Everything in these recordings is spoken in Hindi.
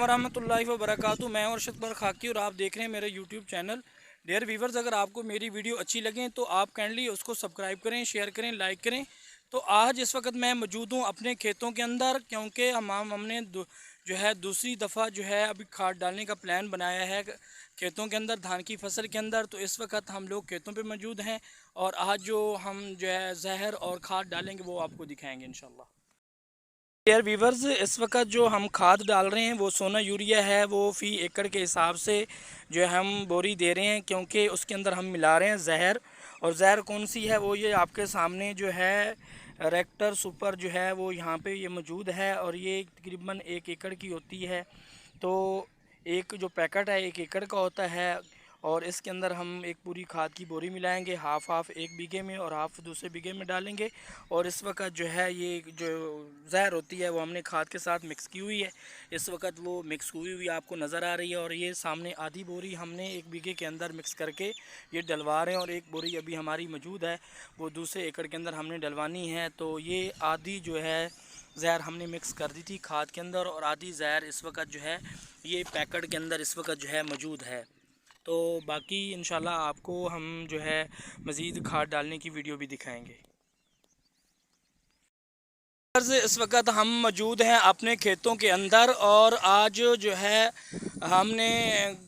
वालेकुम वरहमतुल्लाहि वबरकातुहू। मैं अर्शद पर खाकी और आप देख रहे हैं मेरे यूट्यूब चैनल। डियर व्यूवर्स, अगर आपको मेरी वीडियो अच्छी लगे तो आप काइंडली उसको सब्सक्राइब करें, शेयर करें, लाइक करें। तो आज इस वक्त मैं मौजूद हूँ अपने खेतों के अंदर, क्योंकि हमने जो है दूसरी दफ़ा जो है अभी खाद डालने का प्लान बनाया है खेतों के अंदर, धान की फसल के अंदर। तो इस वक्त हम लोग खेतों पे मौजूद हैं और आज जो हम जो है जहर और खाद डालेंगे वो आपको दिखाएंगे इंशाल्लाह। डियर वीवर्स, इस वक्त जो हम खाद डाल रहे हैं वो सोना यूरिया है। वो फ़ी एकड़ के हिसाब से जो है हम बोरी दे रहे हैं, क्योंकि उसके अंदर हम मिला रहे हैं जहर। और जहर कौन सी है वो ये आपके सामने जो है रेक्टर सुपर जो है वो यहाँ पे ये मौजूद है, और ये तकरीबन 1 एकड़ की होती है। तो एक जो पैकेट है 1 एकड़ का होता है, और इसके अंदर हम एक पूरी खाद की बोरी मिलाएंगे, हाफ 1 बीघे में और हाफ दूसरे बीघे में डालेंगे। और इस वक्त जो है ये जो जहर होती है वो हमने खाद के साथ मिक्स की हुई है। इस वक्त वो मिक्स हुई हुई आपको नज़र आ रही है, और ये सामने आधी बोरी हमने 1 बीघे के अंदर मिक्स करके ये डलवा रहे हैं, और एक बोरी अभी हमारी मौजूद है वो दूसरे एकड़ के अंदर हमने डलवानी है। तो ये आधी जो है जहर हमने मिक्स कर दी थी खाद के अंदर, और आधी जहर इस वक्त जो है ये पैकेट के अंदर इस वक्त जो है मौजूद है। तो बाकी इंशाल्लाह आपको हम जो है मज़ीद खाद डालने की वीडियो भी दिखाएंगे। इस वक्त हम मौजूद हैं अपने खेतों के अंदर, और आज जो है हमने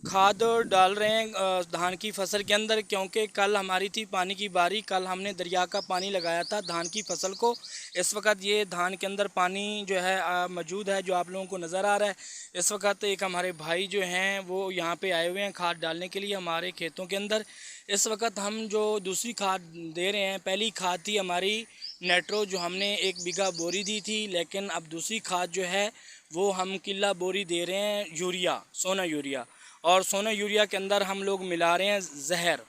खाद डाल रहे हैं धान की फसल के अंदर, क्योंकि कल हमारी थी पानी की बारी। कल हमने दरिया का पानी लगाया था धान की फसल को। इस वक्त ये धान के अंदर पानी जो है मौजूद है, जो आप लोगों को नज़र आ रहा है। इस वक्त एक हमारे भाई जो हैं वो यहाँ पे आए हुए हैं खाद डालने के लिए हमारे खेतों के अंदर। इस वक्त हम जो दूसरी खाद दे रहे हैं, पहली खाद थी हमारी नेट्रो जो हमने 1 बीघा बोरी दी थी, लेकिन अब दूसरी खाद जो है वो हम किला बोरी दे रहे हैं यूरिया, सोना यूरिया। और सोना यूरिया के अंदर हम लोग मिला रहे हैं जहर,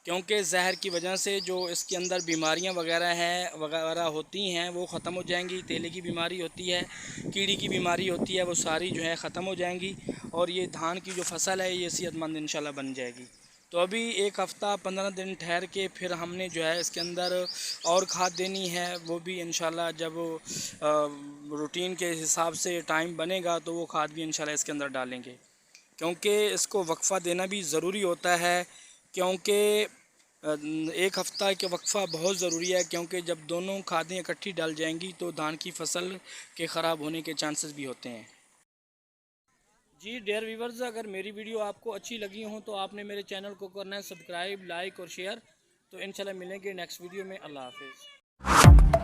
क्योंकि जहर की वजह से जो इसके अंदर बीमारियां वगैरह होती हैं वो ख़त्म हो जाएंगी। तेले की बीमारी होती है, कीड़ी की बीमारी होती है, वो सारी जो है ख़त्म हो जाएंगी, और ये धान की जो फसल है ये सेहतमंद इंशाल्लाह बन जाएगी। तो अभी 1 हफ़्ता 15 दिन ठहर के फिर हमने जो है इसके अंदर और खाद देनी है। वो भी इंशाल्लाह जब रूटीन के हिसाब से टाइम बनेगा तो वो खाद भी इंशाल्लाह इसके अंदर डालेंगे, क्योंकि इसको वक्फ़ा देना भी ज़रूरी होता है। क्योंकि 1 हफ़्ता के वक्फ़ा बहुत ज़रूरी है, क्योंकि जब दोनों खादें इकट्ठी डाल जाएंगी तो धान की फसल के ख़राब होने के चांसेस भी होते हैं। जी डियर व्यूवर्स, अगर मेरी वीडियो आपको अच्छी लगी हो तो आपने मेरे चैनल को करना है सब्सक्राइब, लाइक और शेयर। तो इंशाल्लाह मिलेंगे नेक्स्ट वीडियो में। अल्लाह हाफिज़।